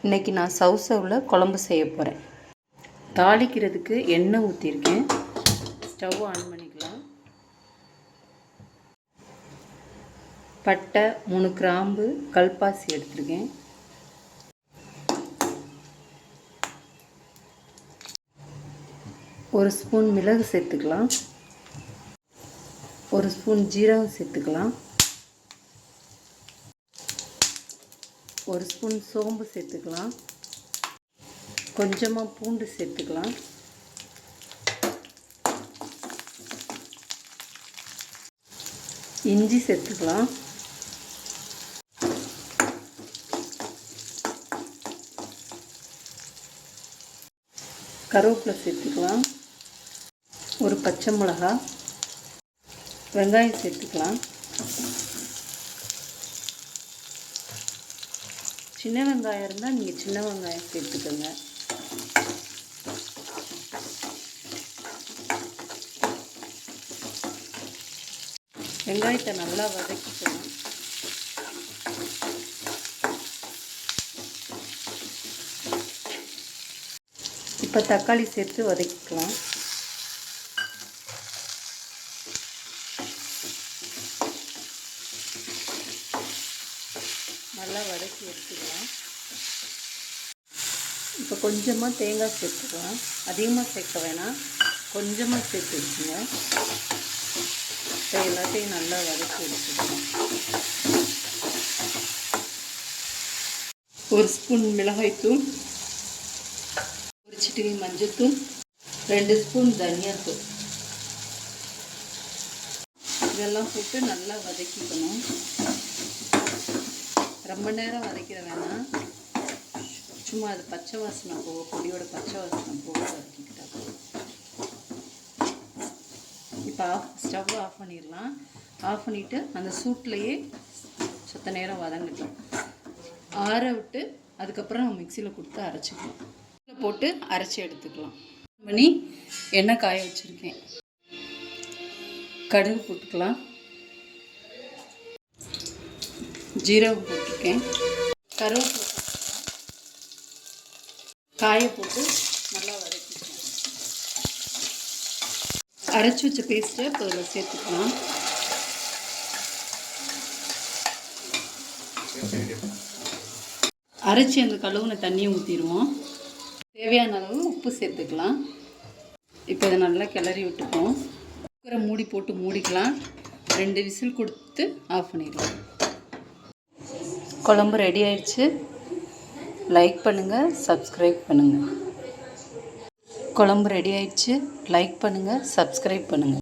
இன்றைக்கி நான் சவுசவில் குழம்பு செய்ய போகிறேன். தாளிக்கிறதுக்கு எண்ணெய் ஊற்றிருக்கேன். ஸ்டவ் ஆன் பண்ணிக்கலாம். பட்டை 3 கிராம்பு கல்பாசி எடுத்துருக்கேன். ஒரு ஸ்பூன் மிளகு சேர்த்துக்கலாம். ஒரு ஸ்பூன் ஜீரகம் சேர்த்துக்கலாம். ஒரு ஸ்பூன் சோம்பு சேர்த்துக்கலாம். கொஞ்சமாக பூண்டு சேர்த்துக்கலாம். இஞ்சி சேர்த்துக்கலாம். கருவேப்பிலை சேர்த்துக்கலாம். ஒரு பச்சை மிளகா, வெங்காயம் சேர்த்துக்கலாம். சின்ன வெங்காயம் இருந்தால் நீங்கள் சின்ன வெங்காயம் சேர்த்துக்கோங்க. வெங்காயத்தை நல்லா வதக்கிக்கலாம். இப்போ தக்காளி சேர்த்து வதக்கிக்கலாம். நல்லா வதக்கி எடுத்துக்கலாம். இப்போ கொஞ்சமாக தேங்காய் சேர்த்துக்கலாம். அதிகமாக சேர்க்க வேணாம், கொஞ்சமாக சேர்த்து வச்சுங்க. இப்போ எல்லாத்தையும் நல்லா வதக்கி எடுத்துக்கலாம். ஒரு ஸ்பூன் மிளகாய்த்தூள், ஒரு சிட்டிகை மஞ்சள்தூள், 2 ஸ்பூன் தனியாத்தூள், இதெல்லாம் போட்டு நல்லா வதக்கிக்கணும். ரொம்ப நேரம் வதக்கிட வேணாம், சும்மா அது பச்சை வாசனை போக, பொடியோட பச்சை வாசனை போக வதக்கிக்கிட்டா. இப்போ ஸ்டவ் ஆஃப் பண்ணிடலாம். ஆஃப் பண்ணிவிட்டு அந்த சூட்லேயே சத்த நேரம் வதங்கட்டும். ஆற விட்டு அதுக்கப்புறம் நம்ம மிக்சியில் கொடுத்து அரைச்சிக்கலாம். போட்டு அரைச்சி எடுத்துக்கலாம். பண்ணி எண்ணெய் காய வச்சுருக்கேன். கடுகு போட்டுக்கலாம். ஜீரகம் போட்டிருக்கேன். கருவேப்பிலை காய போட்டு நல்லா வதக்கிக்கலாம். அரைச்சி வச்ச பேஸ்ட்டை இப்போ இதில் சேர்த்துக்கலாம். அரைச்சி அந்த கழுவுன தண்ணியை ஊற்றிடுவோம். தேவையான அளவு உப்பு சேர்த்துக்கலாம். இப்போ இதை நல்லா கிளறி விட்டுப்போம். குக்கரை மூடி போட்டு மூடிக்கலாம். 2 விசில் கொடுத்து ஆஃப் பண்ணிடலாம். குழம்பு ரெடி ஆயிடுச்சு. லைக் பண்ணுங்கள், சப்ஸ்கிரைப் பண்ணுங்கள். குழம்பு ரெடி ஆயிடுச்சு. லைக் பண்ணுங்கள், சப்ஸ்கிரைப் பண்ணுங்கள்.